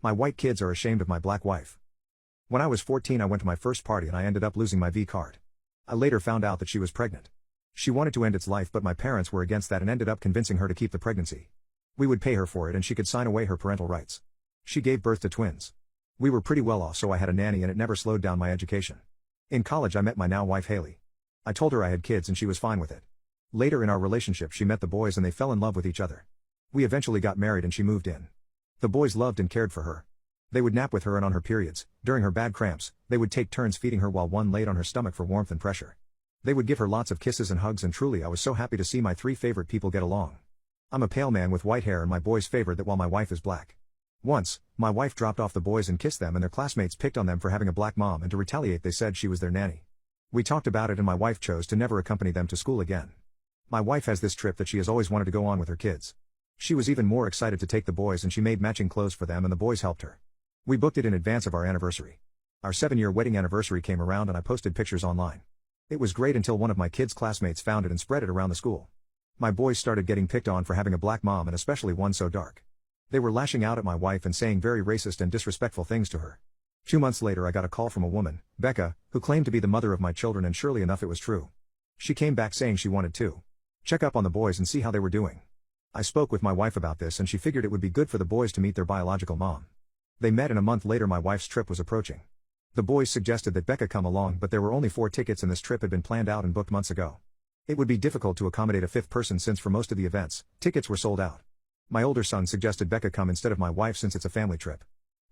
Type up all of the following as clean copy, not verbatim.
My white kids are ashamed of my black wife. When I was 14 I went to my first party and I ended up losing my V card. I later found out that she was pregnant. She wanted to end its life but my parents were against that and ended up convincing her to keep the pregnancy. We would pay her for it and she could sign away her parental rights. She gave birth to twins. We were pretty well off so I had a nanny and it never slowed down my education. In college I met my now wife Haley. I told her I had kids and she was fine with it. Later in our relationship she met the boys and they fell in love with each other. We eventually got married and she moved in. The boys loved and cared for her. They would nap with her and on her periods, during her bad cramps, they would take turns feeding her while one laid on her stomach for warmth and pressure. They would give her lots of kisses and hugs and truly I was so happy to see my three favorite people get along. I'm a pale man with white hair and my boys favored that while my wife is black. Once, my wife dropped off the boys and kissed them and their classmates picked on them for having a black mom and to retaliate they said she was their nanny. We talked about it and my wife chose to never accompany them to school again. My wife has this trip that she has always wanted to go on with her kids. She was even more excited to take the boys and she made matching clothes for them and the boys helped her. We booked it in advance of our anniversary. Our 7-year wedding anniversary came around and I posted pictures online. It was great until one of my kids' classmates found it and spread it around the school. My boys started getting picked on for having a black mom and especially one so dark. They were lashing out at my wife and saying very racist and disrespectful things to her. 2 months later I got a call from a woman, Becca, who claimed to be the mother of my children and surely enough it was true. She came back saying she wanted to check up on the boys and see how they were doing. I spoke with my wife about this and she figured it would be good for the boys to meet their biological mom. They met and a month later my wife's trip was approaching. The boys suggested that Becca come along but there were only 4 tickets and this trip had been planned out and booked months ago. It would be difficult to accommodate a 5th person since for most of the events, tickets were sold out. My older son suggested Becca come instead of my wife since it's a family trip.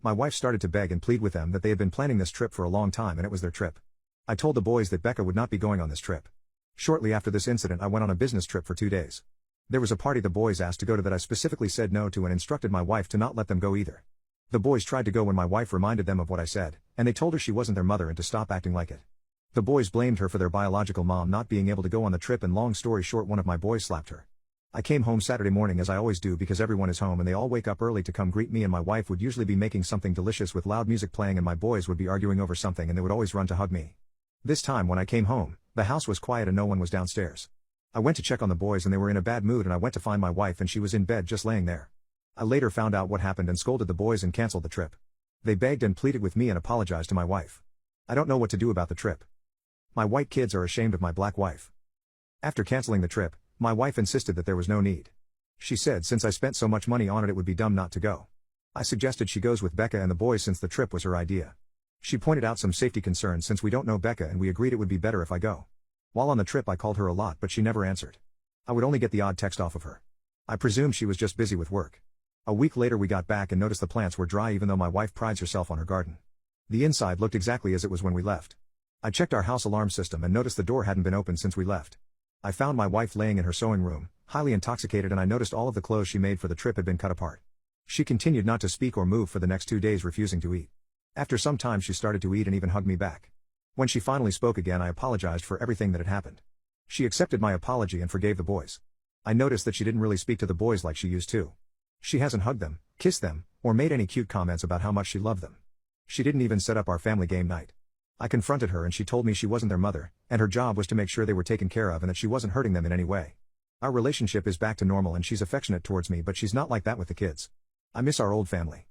My wife started to beg and plead with them that they had been planning this trip for a long time and it was their trip. I told the boys that Becca would not be going on this trip. Shortly after this incident I went on a business trip for 2 days. There was a party the boys asked to go to that I specifically said no to and instructed my wife to not let them go either. The boys tried to go when my wife reminded them of what I said, and they told her she wasn't their mother and to stop acting like it. The boys blamed her for their biological mom not being able to go on the trip and long story short one of my boys slapped her. I came home Saturday morning as I always do because everyone is home and they all wake up early to come greet me and my wife would usually be making something delicious with loud music playing and my boys would be arguing over something and they would always run to hug me. This time when I came home, the house was quiet and no one was downstairs. I went to check on the boys and they were in a bad mood and I went to find my wife and she was in bed just laying there. I later found out what happened and scolded the boys and canceled the trip. They begged and pleaded with me and apologized to my wife. I don't know what to do about the trip. My white kids are ashamed of my black wife. After canceling the trip, my wife insisted that there was no need. She said since I spent so much money on it it would be dumb not to go. I suggested she goes with Becca and the boys since the trip was her idea. She pointed out some safety concerns since we don't know Becca and we agreed it would be better if I go. While on the trip I called her a lot but she never answered. I would only get the odd text off of her. I presume she was just busy with work. A week later we got back and noticed the plants were dry even though my wife prides herself on her garden. The inside looked exactly as it was when we left. I checked our house alarm system and noticed the door hadn't been opened since we left. I found my wife laying in her sewing room, highly intoxicated and I noticed all of the clothes she made for the trip had been cut apart. She continued not to speak or move for the next 2 days refusing to eat. After some time she started to eat and even hugged me back. When she finally spoke again I apologized for everything that had happened. She accepted my apology and forgave the boys. I noticed that she didn't really speak to the boys like she used to. She hasn't hugged them, kissed them, or made any cute comments about how much she loved them. She didn't even set up our family game night. I confronted her and she told me she wasn't their mother, and her job was to make sure they were taken care of and that she wasn't hurting them in any way. Our relationship is back to normal and she's affectionate towards me but she's not like that with the kids. I miss our old family.